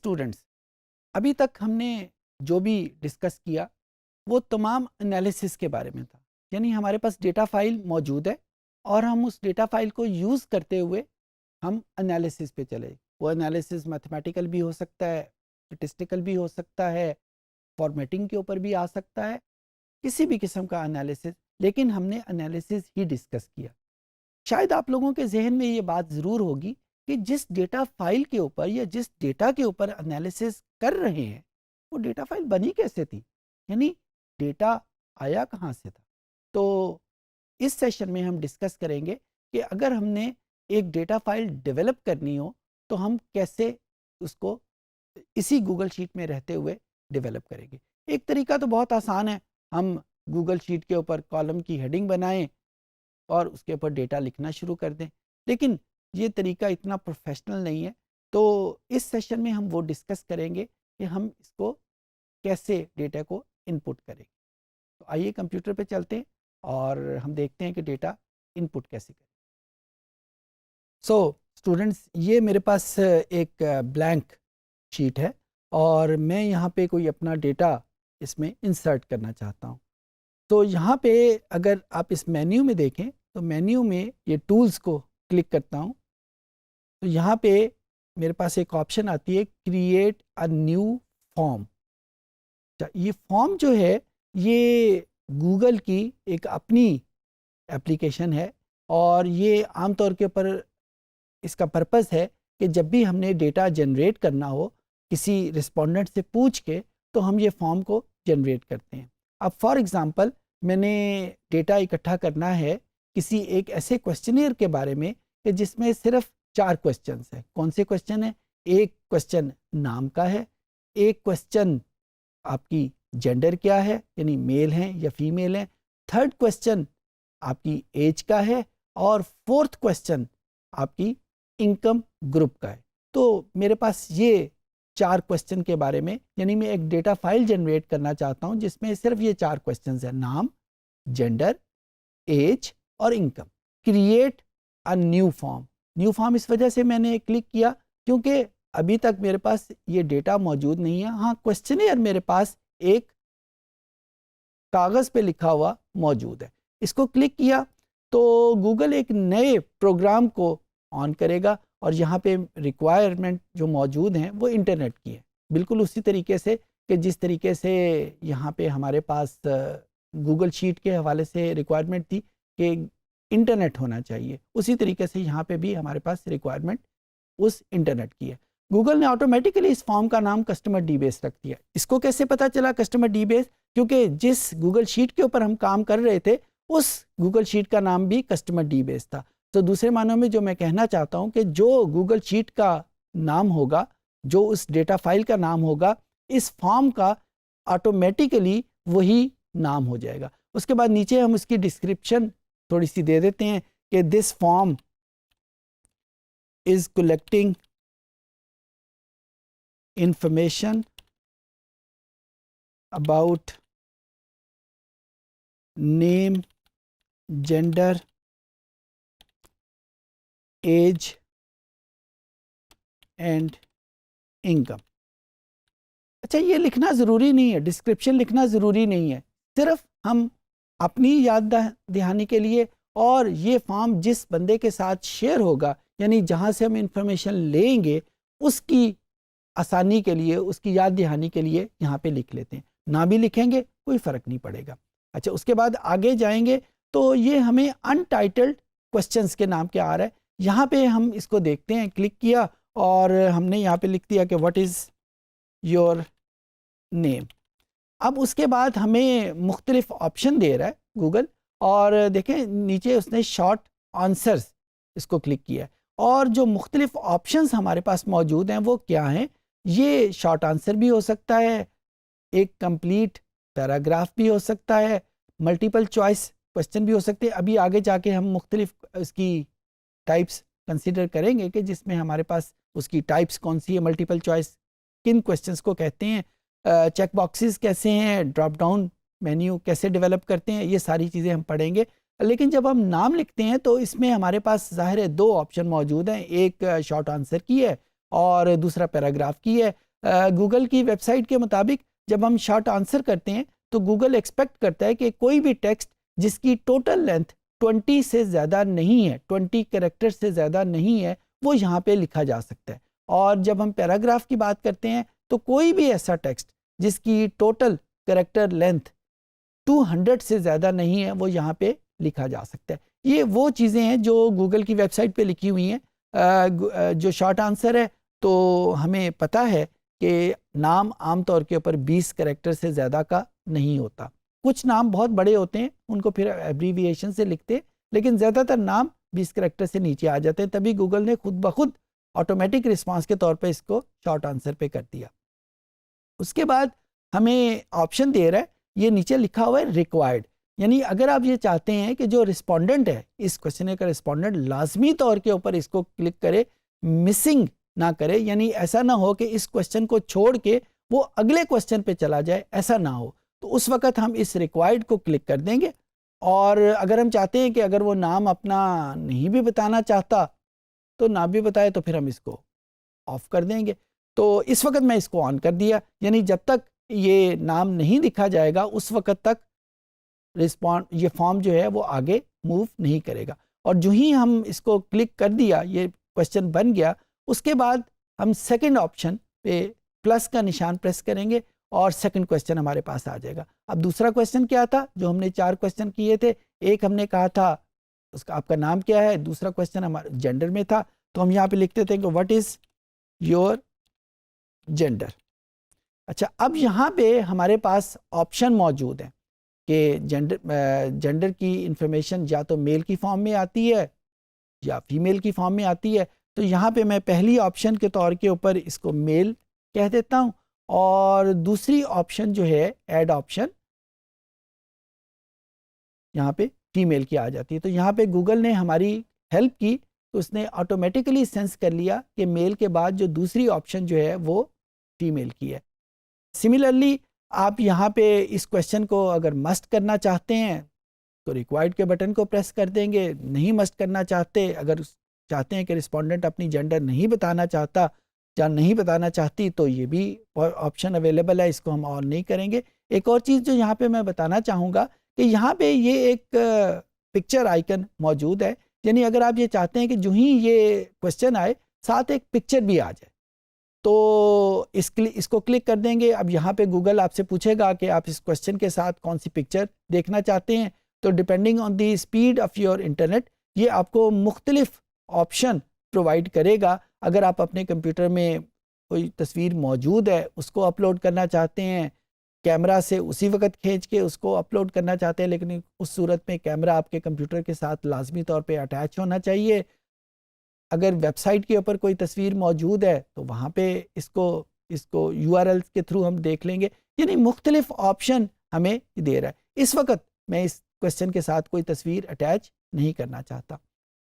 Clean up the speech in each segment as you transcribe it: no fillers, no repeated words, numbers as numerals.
Students, अभी तक हमने जो भी डिस्कस किया वो तमाम एनालिसिस के बारे में था। यानी हमारे पास डेटा फाइल मौजूद है और हम उस डेटा फाइल को यूज़ करते हुए हम एनालिसिस पे चले। वो एनालिसिस मैथमेटिकल भी हो सकता है, स्टैटिस्टिकल भी हो सकता है, फॉर्मेटिंग के ऊपर भी आ सकता है, किसी भी किस्म का एनालिसिस। लेकिन हमने एनालिसिस ही डिस्कस किया। शायद आप लोगों के जहन में ये बात ज़रूर होगी कि जिस डेटा फाइल के ऊपर या जिस डेटा के ऊपर एनालिसिस कर रहे हैं वो डेटा फाइल बनी कैसे थी, यानी डेटा आया कहाँ से था। तो इस सेशन में हम डिस्कस करेंगे कि अगर हमने एक डेटा फाइल डेवलप करनी हो तो हम कैसे उसको इसी गूगल शीट में रहते हुए डेवलप करेंगे। एक तरीका तो बहुत आसान है, हम गूगल शीट के ऊपर कॉलम की हेडिंग बनाएं और उसके ऊपर डेटा लिखना शुरू कर दें, लेकिन ये तरीका इतना प्रोफेशनल नहीं है। तो इस सेशन में हम वो डिस्कस करेंगे कि हम इसको कैसे डेटा को इनपुट करेंगे। तो आइए कंप्यूटर पे चलते हैं और हम देखते हैं कि डेटा इनपुट कैसे करें। सो स्टूडेंट्स, ये मेरे पास एक ब्लैंक शीट है और मैं यहाँ पे कोई अपना डेटा इसमें इंसर्ट करना चाहता हूँ। तो यहाँ पे अगर आप इस मेन्यू में देखें तो मेन्यू में ये टूल्स को क्लिक करता हूँ तो यहाँ पे मेरे पास एक ऑप्शन आती है क्रिएट अ न्यू फॉर्म। ये फॉर्म जो है ये गूगल की एक अपनी एप्लीकेशन है और ये आमतौर के ऊपर इसका पर्पस है कि जब भी हमने डेटा जनरेट करना हो किसी रिस्पोंडेंट से पूछ के तो हम ये फॉर्म को जनरेट करते हैं। अब फॉर एग्ज़ाम्पल मैंने डेटा इकट्ठा करना है किसी एक ऐसे क्वेश्चनियर के बारे में कि जिसमें सिर्फ 4 क्वेश्चंस हैं। कौन से क्वेश्चन हैं? एक क्वेश्चन नाम का है, एक क्वेश्चन आपकी जेंडर क्या है यानी मेल हैं या फीमेल हैं, थर्ड क्वेश्चन आपकी एज का है और फोर्थ क्वेश्चन आपकी इनकम ग्रुप का है। तो मेरे पास ये 4 क्वेश्चन के बारे में, यानी मैं एक डेटा फाइल जनरेट करना चाहता हूं जिसमें सिर्फ ये 4 क्वेश्चंस हैं, नाम, जेंडर, एज और income. Create a new form. New form इस वजह से मैंने क्लिक किया क्योंकि अभी तक मेरे पास ये डेटा मौजूद नहीं है। हाँ, क्वेश्चनियर मेरे पास एक कागज़ पे लिखा हुआ मौजूद है। इसको क्लिक किया तो गूगल एक नए प्रोग्राम को ऑन करेगा और यहाँ पे रिक्वायरमेंट जो मौजूद हैं वो इंटरनेट की है, बिल्कुल उसी तरीके से कि जिस तरीके से यहाँ पे हमारे पास गूगल शीट के हवाले से रिक्वायरमेंट थी कि इंटरनेट होना चाहिए, उसी तरीके से यहाँ पे भी हमारे पास रिक्वायरमेंट उस इंटरनेट की है। गूगल ने ऑटोमेटिकली इस फॉर्म का नाम कस्टमर डीबेस रख दिया। इसको कैसे पता चला कस्टमर डीबेस? क्योंकि जिस गूगल शीट के ऊपर हम काम कर रहे थे उस गूगल शीट का नाम भी कस्टमर डीबेस था। तो दूसरे मानों में जो मैं कहना चाहता हूँ कि जो गूगल शीट का नाम होगा, जो उस डेटा फाइल का नाम होगा, इस फॉर्म का ऑटोमेटिकली वही नाम हो जाएगा। उसके बाद नीचे हम इसकी डिस्क्रिप्शन थोड़ी सी दे देते हैं कि this form is collecting information about name, gender, age and income। अच्छा, ये लिखना ज़रूरी नहीं है, डिस्क्रिप्शन लिखना ज़रूरी नहीं है, सिर्फ हम अपनी याद दहानी के लिए और ये फॉर्म जिस बंदे के साथ शेयर होगा, यानी जहाँ से हम इंफॉर्मेशन लेंगे उसकी आसानी के लिए, उसकी याद दहानी के लिए यहाँ पे लिख लेते हैं। ना भी लिखेंगे कोई फ़र्क नहीं पड़ेगा। अच्छा, उसके बाद आगे जाएंगे तो ये हमें अनटाइटल्ड क्वेश्चंस के नाम के आ रहा है। यहाँ पे हम इसको देखते हैं, क्लिक किया और हमने यहाँ पे लिख दिया कि व्हाट इज़ योर नेम। अब उसके बाद हमें मुख्तलिफ ऑप्शन दे रहा है गूगल और देखें नीचे उसने शॉर्ट आंसर्स इसको क्लिक किया और जो मुख्तलिफ ऑप्शंस हमारे पास मौजूद हैं वो क्या हैं। ये शॉर्ट आंसर भी हो सकता है, एक कंप्लीट पैराग्राफ भी हो सकता है, मल्टीपल चॉइस क्वेश्चन भी हो सकते हैं। अभी आगे जाके हम मुख्तलिफ इसकी टाइप्स कंसिडर करेंगे कि जिसमें हमारे पास उसकी टाइप्स कौन सी है, मल्टीपल चॉइस किन क्वेश्चंस को कहते हैं, चेक बॉक्सेस कैसे हैं, ड्रॉप डाउन मेन्यू कैसे डेवलप करते हैं, ये सारी चीज़ें हम पढ़ेंगे। लेकिन जब हम नाम लिखते हैं तो इसमें हमारे पास ज़ाहिर है 2 ऑप्शन मौजूद हैं, एक शॉर्ट आंसर की है और दूसरा पैराग्राफ की है। गूगल की वेबसाइट के मुताबिक जब हम शॉर्ट आंसर करते हैं तो गूगल एक्सपेक्ट करता है कि कोई भी टेक्स्ट जिसकी टोटल लेंथ 20 से ज़्यादा नहीं है, 20 कैरेक्टर से ज़्यादा नहीं है, वो यहाँ पे लिखा जा सकता है। और जब हम पैराग्राफ की बात करते हैं तो कोई भी ऐसा टेक्स्ट जिसकी टोटल कैरेक्टर लेंथ 200 से ज़्यादा नहीं है, वो यहाँ पे लिखा जा सकता है। ये वो चीज़ें हैं जो गूगल की वेबसाइट पे लिखी हुई हैं। जो शॉर्ट आंसर है तो हमें पता है कि नाम आम तौर के ऊपर 20 कैरेक्टर से ज़्यादा का नहीं होता। कुछ नाम बहुत बड़े होते हैं, उनको फिर एब्रीविएशन से लिखते हैं, लेकिन ज़्यादातर नाम 20 कैरेक्टर से नीचे आ जाते हैं। तभी गूगल ने खुद ब खुद ऑटोमेटिक रिस्पांस के तौर पे इसको शॉर्ट आंसर पे कर दिया। उसके बाद हमें ऑप्शन दे रहा है, ये नीचे लिखा हुआ है रिक्वायर्ड, यानी अगर आप ये चाहते हैं कि जो रिस्पोंडेंट है, इस क्वेश्चन का रिस्पोंडेंट लाजमी तौर के ऊपर इसको क्लिक करे, मिसिंग ना करे, यानी ऐसा ना हो कि इस क्वेश्चन को छोड़ के वो अगले क्वेश्चन पे चला जाए, ऐसा ना हो, तो उस वक्त हम इस रिक्वायर्ड को क्लिक कर देंगे। और अगर हम चाहते हैं कि अगर वो नाम अपना नहीं भी बताना चाहता तो ना भी बताए, तो फिर हम इसको ऑफ कर देंगे। तो इस वक्त मैं इसको ऑन कर दिया, यानी जब तक ये नाम नहीं दिखा जाएगा उस वक्त तक ये फॉर्म जो है वो आगे मूव नहीं करेगा। और जो ही हम इसको क्लिक कर दिया, ये क्वेश्चन बन गया, उसके बाद हम सेकंड ऑप्शन पे प्लस का निशान प्रेस करेंगे और सेकंड क्वेश्चन हमारे पास आ जाएगा। अब दूसरा क्वेश्चन क्या था, जो हमने 4 क्वेश्चन किए थे, एक हमने कहा था उसका आपका नाम क्या है, दूसरा क्वेश्चन हमारे जेंडर में था, तो हम यहाँ पे लिखते थे कि व्हाट इज योर जेंडर। अच्छा, अब यहाँ पे हमारे पास ऑप्शन मौजूद है कि जेंडर की इंफॉर्मेशन या तो मेल की फॉर्म में आती है या फीमेल की फॉर्म में आती है। तो यहाँ पे मैं पहली ऑप्शन के तौर के ऊपर इसको मेल कह देता हूँ, और दूसरी ऑप्शन जो है ऐड ऑप्शन, यहाँ पे फीमेल की आ जाती है। तो यहाँ पे गूगल ने हमारी हेल्प की, तो उसने ऑटोमेटिकली सेंस कर लिया कि मेल के बाद जो दूसरी ऑप्शन जो है वो फीमेल की है। सिमिलरली आप यहाँ पे इस क्वेश्चन को अगर मस्ट करना चाहते हैं तो रिक्वायर्ड के बटन को प्रेस कर देंगे, नहीं मस्ट करना चाहते, अगर चाहते हैं कि रिस्पोंडेंट अपनी जेंडर नहीं बताना चाहता या नहीं बताना चाहती, तो ये भी ऑप्शन अवेलेबल है, इसको हम ऑन नहीं करेंगे। एक और चीज़ जो यहाँ पे मैं बताना चाहूँगा कि यहाँ पे ये एक पिक्चर आइकन मौजूद है, यानी अगर आप ये चाहते हैं कि जो ही ये क्वेश्चन आए साथ एक पिक्चर भी आ जाए, तो इसको क्लिक कर देंगे। अब यहाँ पे गूगल आपसे पूछेगा कि आप इस क्वेश्चन के साथ कौन सी पिक्चर देखना चाहते हैं, तो depending on the speed of your internet ये आपको मुख्तलिफ ऑप्शन प्रोवाइड करेगा। अगर आप अपने कंप्यूटर में कोई तस्वीर मौजूद है उसको अपलोड करना चाहते हैं, कैमरा से उसी वक्त खींच के उसको अपलोड करना चाहते हैं, लेकिन उस सूरत में कैमरा आपके कंप्यूटर के साथ लाजमी तौर पे अटैच होना चाहिए। अगर वेबसाइट के ऊपर कोई तस्वीर मौजूद है तो वहाँ पे इसको URL के थ्रू हम देख लेंगे, यानी मुख्तलिफ ऑप्शन हमें दे रहा है। इस वक्त मैं इस क्वेश्चन के साथ कोई तस्वीर अटैच नहीं करना चाहता।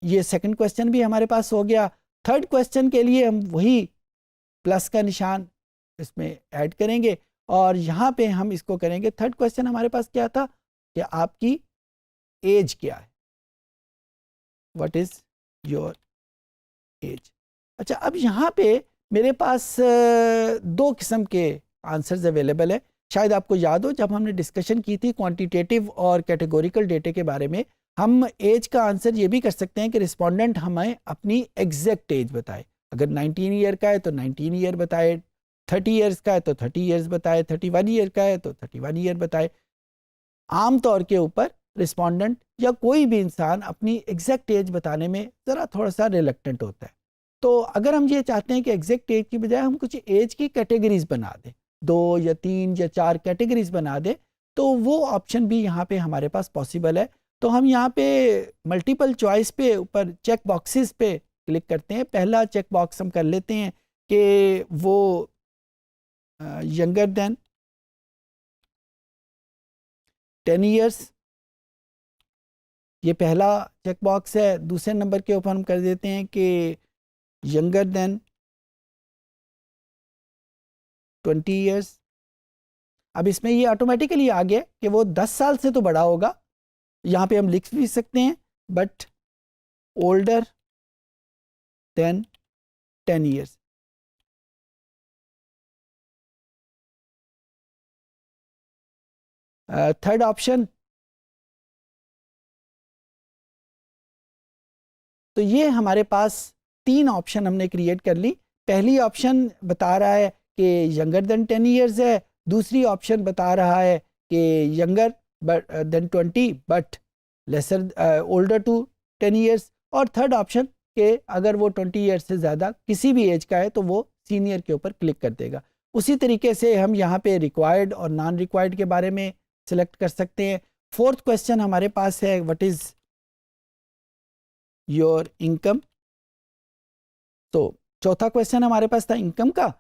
ये सेकंड क्वेश्चन भी हमारे पास हो गया। थर्ड क्वेश्चन के लिए हम वही प्लस का निशान इसमें ऐड करेंगे और यहाँ पे हम इसको करेंगे। थर्ड क्वेश्चन हमारे पास क्या था कि आपकी एज क्या है, व्हाट इज योर एज। अच्छा, अब यहाँ पे मेरे पास 2 किस्म के आंसर्स अवेलेबल है। शायद आपको याद हो जब हमने डिस्कशन की थी क्वांटिटेटिव और कैटेगोरिकल डेटे के बारे में, हम एज का आंसर ये भी कर सकते हैं कि रिस्पोंडेंट हमें अपनी एग्जैक्ट एज बताए। अगर 19 ईयर का है तो 19 ईयर बताए, 30 ईयर्स का है तो 30 ईयर्स बताए, 31 ईयर का है तो 31 ईयर बताए। आम तौर के ऊपर रिस्पोंडेंट या कोई भी इंसान अपनी एग्जैक्ट एज बताने में ज़रा थोड़ा सा रिलक्टेंट होता है। तो अगर हम ये चाहते हैं कि एग्जैक्ट एज की बजाय हम कुछ एज की कैटेगरीज बना दें, 2 या 3 या 4 कैटेगरीज बना दें, तो वो ऑप्शन भी यहाँ पे हमारे पास पॉसिबल है। तो हम यहाँ पे मल्टीपल चॉइस पे ऊपर चेक बॉक्सेस पे क्लिक करते हैं। पहला चेक बॉक्स हम कर लेते हैं कि वो यंगर देन 10 ईयर्स, ये पहला चेक बॉक्स है। दूसरे नंबर के ऊपर हम कर देते हैं कि यंगर देन 20 ईयर्स। अब इसमें ये ऑटोमेटिकली आ गया कि वो 10 साल से तो बड़ा होगा। यहाँ पे हम लिख भी सकते हैं but older than 10 years. Third option, तो ये हमारे पास 3 ऑप्शन हमने क्रिएट कर ली। पहली ऑप्शन बता रहा है कि यंगर देन 10 ईयर्स है, दूसरी ऑप्शन बता रहा है कि younger than 20 but lesser older to 10 years, और थर्ड ऑप्शन कि अगर वो 20 ईयर्स से ज़्यादा किसी भी एज का है तो वो सीनियर के ऊपर क्लिक कर देगा। उसी तरीके से हम यहाँ पे रिक्वायर्ड और नॉन रिक्वायर्ड के बारे में सिलेक्ट कर सकते हैं। फोर्थ क्वेश्चन हमारे पास है व्हाट इज़ योर इनकम। तो चौथा क्वेश्चन हमारे पास था इनकम का।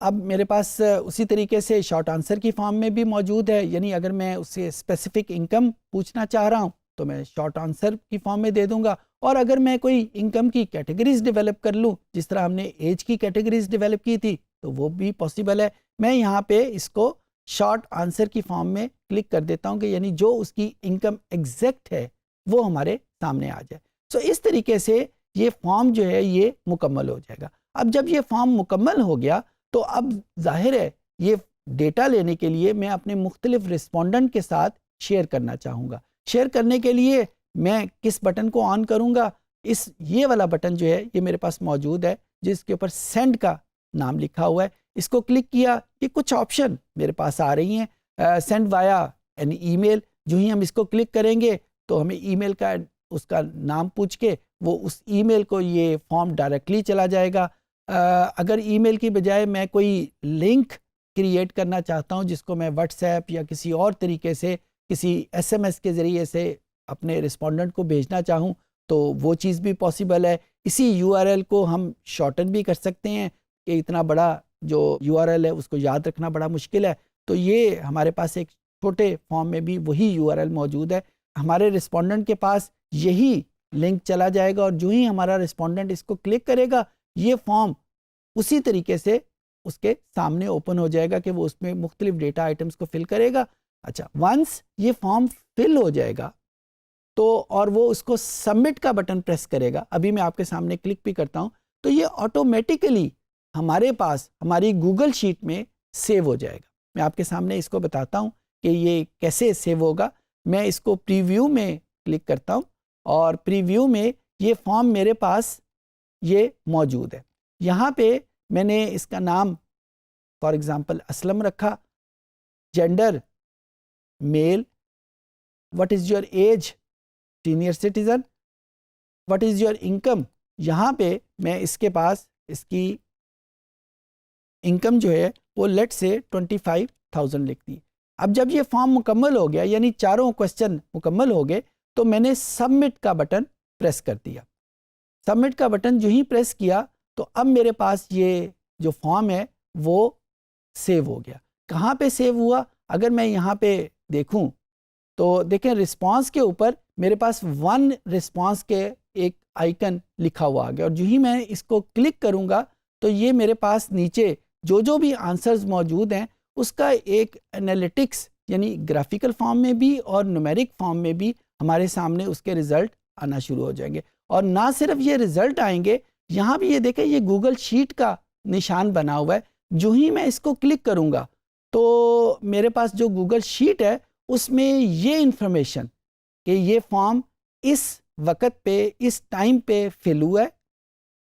अब मेरे पास उसी तरीके से शॉर्ट आंसर की फॉर्म में भी मौजूद है, यानी अगर मैं उससे स्पेसिफिक इनकम पूछना चाह रहा हूँ तो मैं शॉर्ट आंसर की फॉर्म में दे दूंगा। और अगर मैं कोई इनकम की कैटेगरीज डेवलप कर लूँ, जिस तरह हमने एज की कैटेगरीज डेवलप की थी, तो वो भी पॉसिबल है। मैं यहाँ पे इसको शॉर्ट आंसर की फॉर्म में क्लिक कर देता हूँ कि यानी जो उसकी इनकम एग्जैक्ट है वो हमारे सामने आ जाए। सो इस तरीके से ये फॉर्म जो है ये मुकम्मल हो जाएगा। अब जब ये फॉर्म मुकम्मल हो गया तो अब जाहिर है ये डेटा लेने के लिए मैं अपने मुख्तलिफ रिस्पोंडेंट के साथ शेयर करना चाहूँगा। शेयर करने के लिए मैं किस बटन को ऑन करूँगा? ये वाला बटन जो है ये मेरे पास मौजूद है, जिसके ऊपर सेंड का नाम लिखा हुआ है। इसको क्लिक किया, ये कुछ ऑप्शन मेरे पास आ रही हैं। सेंड वाया एन ईमेल, जो ही हम इसको क्लिक करेंगे तो हमें ईमेल का उसका नाम पूछ के वो उस ईमेल को ये फॉर्म डायरेक्टली चला जाएगा। अगर ईमेल की बजाय मैं कोई लिंक क्रिएट करना चाहता हूं जिसको मैं व्हाट्सएप या किसी और तरीके से किसी एसएमएस के ज़रिए से अपने रिस्पोंडेंट को भेजना चाहूं तो वो चीज़ भी पॉसिबल है। इसी यूआरएल को हम शॉर्टन भी कर सकते हैं कि इतना बड़ा जो यूआरएल है उसको याद रखना बड़ा मुश्किल है, तो ये हमारे पास एक छोटे फॉर्म में भी वही यूआरएल मौजूद है। हमारे रिस्पोंडेंट के पास यही लिंक चला जाएगा और जो ही हमारा रिस्पोंडेंट इसको क्लिक करेगा ये फॉर्म उसी तरीके से उसके सामने ओपन हो जाएगा कि वो उसमें मुख्तलिफ डेटा आइटम्स को फिल करेगा। अच्छा, वंस ये फॉर्म फिल हो जाएगा तो और वो उसको सबमिट का बटन प्रेस करेगा, अभी मैं आपके सामने क्लिक भी करता हूँ, तो ये ऑटोमेटिकली हमारे पास हमारी गूगल शीट में सेव हो जाएगा। मैं आपके सामने इसको बताता हूँ कि ये कैसे सेव होगा। मैं इसको प्रीव्यू में क्लिक करता हूँ और प्रीव्यू में ये फॉर्म मेरे पास ये मौजूद है। यहाँ पे मैंने इसका नाम फॉर एग्ज़ाम्पल असलम रखा, gender male, what is your age senior citizen, what is your income. यहाँ पे मैं इसके पास इसकी इनकम जो है वो लेट से 25,000 लिख दी। अब जब ये फॉर्म मुकम्मल हो गया यानी चारों क्वेश्चन मुकम्मल हो गए तो मैंने सबमिट का बटन प्रेस कर दिया। सबमिट का बटन जो ही प्रेस किया तो अब मेरे पास ये जो फॉर्म है वो सेव हो गया। कहाँ पे सेव हुआ? अगर मैं यहाँ पे देखूँ तो देखें रिस्पांस के ऊपर मेरे पास 1 रिस्पांस के एक आइकन लिखा हुआ आ गया और जो ही मैं इसको क्लिक करूँगा तो ये मेरे पास नीचे जो भी आंसर्स मौजूद हैं उसका एक एनालिटिक्स यानी ग्राफिकल फॉर्म में भी और न्यूमेरिक फॉर्म में भी हमारे सामने उसके रिज़ल्ट आना शुरू हो जाएंगे। और ना सिर्फ ये रिज़ल्ट आएंगे, यहाँ भी ये देखें ये गूगल शीट का निशान बना हुआ है। जो ही मैं इसको क्लिक करूँगा तो मेरे पास जो गूगल शीट है उसमें ये इंफॉर्मेशन कि ये फॉर्म इस वक्त पे इस टाइम पे फिल हुआ है,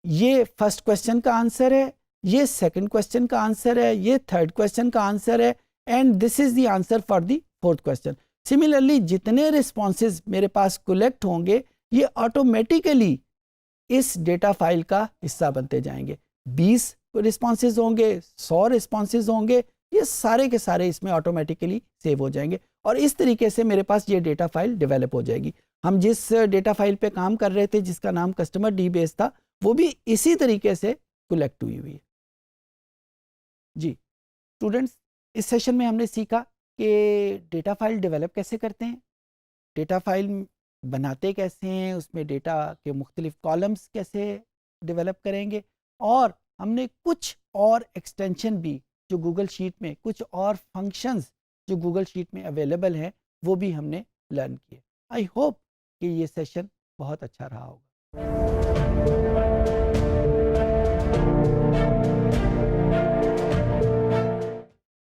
ये फर्स्ट क्वेश्चन का आंसर है, ये सेकंड क्वेश्चन का आंसर है, ये थर्ड क्वेश्चन का आंसर है and this is the answer for the fourth question. Similarly जितने रिस्पॉन्सेज मेरे पास कलेक्ट होंगे ये ऑटोमेटिकली इस डेटा फाइल का हिस्सा बनते जाएंगे। 20 रिस्पॉन्सेज होंगे, 100 रिस्पॉन्सेज होंगे, ये सारे के सारे इसमें ऑटोमेटिकली सेव हो जाएंगे और इस तरीके से मेरे पास ये डेटा फाइल डेवलप हो जाएगी। हम जिस डेटा फाइल पे काम कर रहे थे जिसका नाम कस्टमर डी बेस था वो भी इसी तरीके से कलेक्ट हुई है। जी स्टूडेंट्स, इस सेशन में हमने सीखा कि डेटा फाइल डेवलप कैसे करते हैं, डेटा फाइल बनाते कैसे हैं, उसमें डेटा के मुख्तलिफ कॉलम्स कैसे डेवलप करेंगे और हमने कुछ और एक्सटेंशन भी जो गूगल शीट में कुछ और फंक्शंस जो गूगल शीट में अवेलेबल हैं वो भी हमने लर्न किए। आई होप कि ये सेशन बहुत अच्छा रहा होगा।